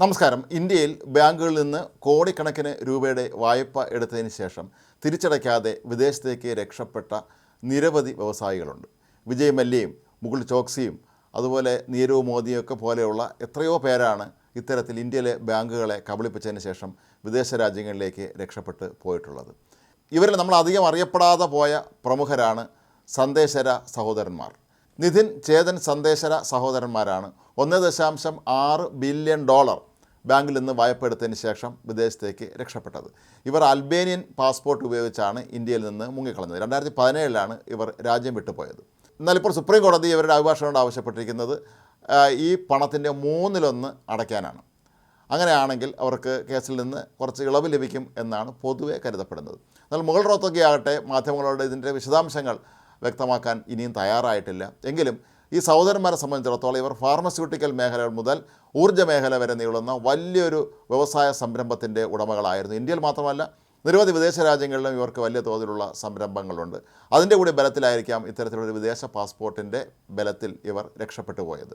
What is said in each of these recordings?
നമസ്കാരം. ഇന്ത്യയിൽ ബാങ്കുകളിൽ നിന്ന് കോടിക്കണക്കിന് രൂപയുടെ വായ്പ എടുത്തതിന് ശേഷം തിരിച്ചടയ്ക്കാതെ വിദേശത്തേക്ക് രക്ഷപ്പെട്ട നിരവധി വ്യവസായികളുണ്ട്. വിജയ് മല്യയും മുകുൾ ചോക്സിയും അതുപോലെ നീരവ് മോദിയൊക്കെ പോലെയുള്ള എത്രയോ പേരാണ് ഇത്തരത്തിൽ ഇന്ത്യയിലെ ബാങ്കുകളെ കബളിപ്പിച്ചതിന് ശേഷം വിദേശ രാജ്യങ്ങളിലേക്ക് രക്ഷപ്പെട്ട് പോയിട്ടുള്ളത്. ഇവരിൽ നമ്മൾ അധികം അറിയപ്പെടാതെ പോയ പ്രമുഖരാണ് സന്ദേശര സഹോദരന്മാർ. നിതിൻ, ചേതൻ, സന്ദേശര സഹോദരന്മാരാണ് $1.6 ബില്യൺ ബാങ്കിൽ നിന്ന് വായ്പ എടുത്തതിന് ശേഷം വിദേശത്തേക്ക് രക്ഷപ്പെട്ടത്. ഇവർ അൽബേനിയൻ പാസ്പോർട്ട് ഉപയോഗിച്ചാണ് ഇന്ത്യയിൽ നിന്ന് മുങ്ങിക്കളഞ്ഞത്. 2017 ഇവർ രാജ്യം വിട്ടുപോയത്. എന്നാൽ ഇപ്പോൾ സുപ്രീം കോടതി ഇവരുടെ അഭിഭാഷകനോട് ആവശ്യപ്പെട്ടിരിക്കുന്നത് ഈ പണത്തിൻ്റെ 1/3 അടയ്ക്കാനാണ്. അങ്ങനെയാണെങ്കിൽ അവർക്ക് കേസിൽ നിന്ന് കുറച്ച് ഇളവ് ലഭിക്കും എന്നാണ് പൊതുവെ കരുതപ്പെടുന്നത്. എന്നാൽ മുകുൾ റോത്തഗി ആകട്ടെ മാധ്യമങ്ങളോട് ഇതിൻ്റെ വിശദാംശങ്ങൾ വ്യക്തമാക്കാൻ ഇനിയും തയ്യാറായിട്ടില്ല. എങ്കിലും ഈ സഹോദരന്മാരെ സംബന്ധിച്ചിടത്തോളം ഇവർ ഫാർമസ്യൂട്ടിക്കൽ മേഖലകൾ മുതൽ ഊർജ്ജ മേഖല വരെ നീളുന്ന വലിയൊരു വ്യവസായ സംരംഭത്തിൻ്റെ ഉടമകളായിരുന്നു. ഇന്ത്യയിൽ മാത്രമല്ല, നിരവധി വിദേശ രാജ്യങ്ങളിലും ഇവർക്ക് വലിയ തോതിലുള്ള സംരംഭങ്ങളുണ്ട്. അതിൻ്റെ കൂടി ബലത്തിലായിരിക്കാം ഇത്തരത്തിലൊരു വിദേശ പാസ്പോർട്ടിൻ്റെ ബലത്തിൽ ഇവർ രക്ഷപ്പെട്ടു പോയത്.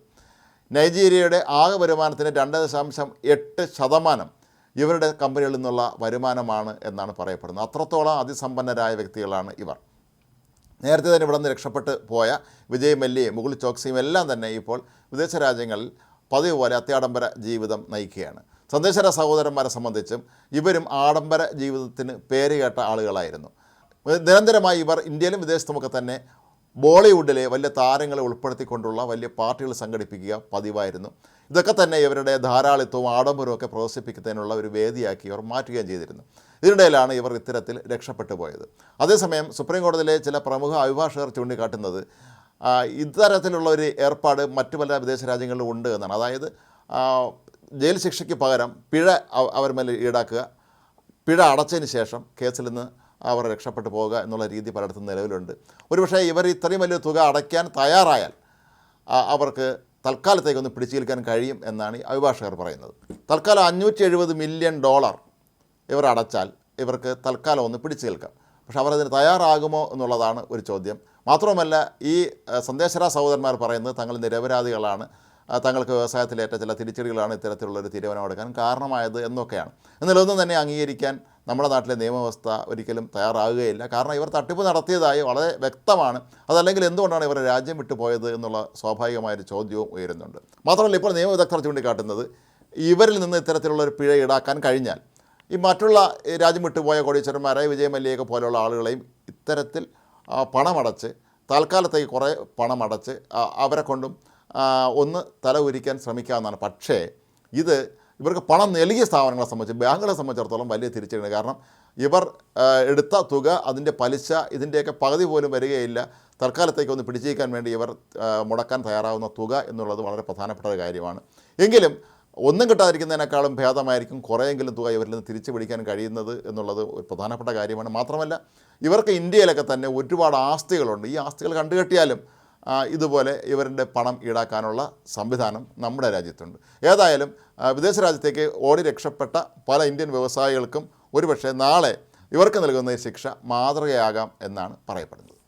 നൈജീരിയയുടെ ആകെ വരുമാനത്തിന് 2.8% ഇവരുടെ കമ്പനികളിൽ നിന്നുള്ള വരുമാനമാണ് എന്നാണ് പറയപ്പെടുന്നത്. അത്രത്തോളം അതിസമ്പന്നരായ വ്യക്തികളാണ് ഇവർ. നേരത്തെ തന്നെ ഇവിടെ നിന്ന് രക്ഷപ്പെട്ട് പോയ വിജയ് മല്യയും മുകുൾ ചോക്സിയും എല്ലാം തന്നെ ഇപ്പോൾ വിദേശ രാജ്യങ്ങളിൽ പതിവ് പോലെ അത്യാഡംബര ജീവിതം നയിക്കുകയാണ്. സന്ദേശര സഹോദരന്മാരെ സംബന്ധിച്ചും ഇവരും ആഡംബര ജീവിതത്തിന് പേരുകേട്ട ആളുകളായിരുന്നു. നിരന്തരമായി ഇവർ ഇന്ത്യയിലും വിദേശത്തുമൊക്കെ തന്നെ ബോളിവുഡിലെ വലിയ താരങ്ങളെ ഉൾപ്പെടുത്തിക്കൊണ്ടുള്ള വലിയ പാർട്ടികൾ സംഘടിപ്പിക്കുക പതിവായിരുന്നു. ഇതൊക്കെ തന്നെ ഇവരുടെ ധാരാളിത്വവും ആഡംബരവും ഒക്കെ പ്രദർശിപ്പിക്കുന്നതിനുള്ള ഒരു വേദിയാക്കി ഇവർ മാറ്റുകയും ചെയ്തിരുന്നു. ഇതിനിടയിലാണ് ഇവർ ഇത്തരത്തിൽ രക്ഷപ്പെട്ടു പോയത്. അതേസമയം സുപ്രീം കോടതിയിലെ ചില പ്രമുഖ അഭിഭാഷകർ ചൂണ്ടിക്കാട്ടുന്നത് ഇത്തരത്തിലുള്ള ഒരു ഏർപ്പാട് മറ്റു പല വിദേശ രാജ്യങ്ങളിലും ഉണ്ട് എന്നാണ്. അതായത് ജയിൽ ശിക്ഷയ്ക്ക് പകരം പിഴ അവർ മേൽ ഈടാക്കുക, പിഴ അടച്ചതിന് ശേഷം കേസിൽ നിന്ന് അവർ രക്ഷപ്പെട്ടു പോകുക എന്നുള്ള രീതി പലയിടത്തും നിലവിലുണ്ട്. ഒരുപക്ഷേ ഇവർ ഇത്രയും വലിയ തുക അടയ്ക്കാൻ തയ്യാറായാൽ അവർക്ക് തൽക്കാലത്തേക്കൊന്ന് പിടിച്ചു നിൽക്കാൻ കഴിയും എന്നാണ് ഈ അഭിഭാഷകർ പറയുന്നത്. തൽക്കാലം $570 മില്യൺ ഇവർ അടച്ചാൽ ഇവർക്ക് തൽക്കാലം ഒന്ന് പിടിച്ചു നിൽക്കാം. പക്ഷെ അവർ അതിന് തയ്യാറാകുമോ എന്നുള്ളതാണ് ഒരു ചോദ്യം. മാത്രവുമല്ല, ഈ സന്ദേശര സഹോദരന്മാർ പറയുന്നത് തങ്ങൾ നിരപരാധികളാണ്, തങ്ങൾക്ക് വ്യവസായത്തിലേറ്റ ചില തിരിച്ചടികളാണ് ഇത്തരത്തിലുള്ളൊരു തീരുമാനമെടുക്കാൻ കാരണമായത് എന്നൊക്കെയാണ്. എന്നാലൊന്നും തന്നെ അംഗീകരിക്കാൻ നമ്മുടെ നാട്ടിലെ നിയമവ്യവസ്ഥ ഒരിക്കലും തയ്യാറാകുകയില്ല. കാരണം ഇവർ തട്ടിപ്പ് നടത്തിയതായി വളരെ വ്യക്തമാണ്. അതല്ലെങ്കിൽ എന്തുകൊണ്ടാണ് ഇവർ രാജ്യം വിട്ടുപോയത് എന്നുള്ള സ്വാഭാവികമായൊരു ചോദ്യവും ഉയരുന്നുണ്ട്. മാത്രമല്ല, ഇപ്പോൾ നിയമവിദഗ്ധർ ചൂണ്ടിക്കാട്ടുന്നത് ഇവരിൽ നിന്ന് ഇത്തരത്തിലുള്ളൊരു പിഴ ഈടാക്കാൻ കഴിഞ്ഞാൽ ഈ മറ്റുള്ള രാജ്യം വിട്ടുപോയ കോടീശ്വരന്മാരായ വിജയ് മല്യയൊക്കെ പോലെയുള്ള ആളുകളെയും ഇത്തരത്തിൽ പണമടച്ച് താൽക്കാലത്തേക്ക് കുറേ പണമടച്ച് അവരെ കൊണ്ടും ഒന്ന് തല ഉരിക്കാൻ ശ്രമിക്കാവുന്നതാണ്. പക്ഷേ ഇത് ഇവർക്ക് പണം നൽകിയ സ്ഥാപനങ്ങളെ സംബന്ധിച്ച്, ബാങ്കുകളെ സംബന്ധിച്ചിടത്തോളം വലിയ തിരിച്ചടിയാണ്. കാരണം ഇവർ എടുത്ത തുക, അതിൻ്റെ പലിശ, ഇതിൻ്റെയൊക്കെ പകുതി പോലും വരികയില്ല. തൽക്കാലത്തേക്ക് ഒന്ന് പിടിച്ചേക്കാൻ വേണ്ടി ഇവർ മുടക്കാൻ തയ്യാറാവുന്ന തുക എന്നുള്ളത് വളരെ പ്രധാനപ്പെട്ട ഒരു കാര്യമാണ്. എങ്കിലും ഒന്നും കിട്ടാതിരിക്കുന്നതിനേക്കാളും ഭേദമായിരിക്കും കുറേയെങ്കിലും തുക ഇവരിൽ നിന്ന് തിരിച്ചു പിടിക്കാൻ കഴിയുന്നത് എന്നുള്ളത് ഒരു പ്രധാനപ്പെട്ട കാര്യമാണ്. മാത്രമല്ല, ഇവർക്ക് ഇന്ത്യയിലൊക്കെ തന്നെ ഒരുപാട് ആസ്തികളുണ്ട്. ഈ ആസ്തികൾ കണ്ടുകെട്ടിയാലും ഇതുപോലെ ഇവരുടെ പണം ഈടാക്കാനുള്ള സംവിധാനം നമ്മുടെ രാജ്യത്തുണ്ട്. ഏതായാലും വിദേശ രാജ്യത്തേക്ക് ഓടി രക്ഷപ്പെട്ട പല ഇന്ത്യൻ വ്യവസായികൾക്കും ഒരുപക്ഷെ നാളെ ഇവർക്ക് നൽകുന്ന ശിക്ഷ മാതൃകയാകാം എന്നാണ് പറയപ്പെടുന്നത്.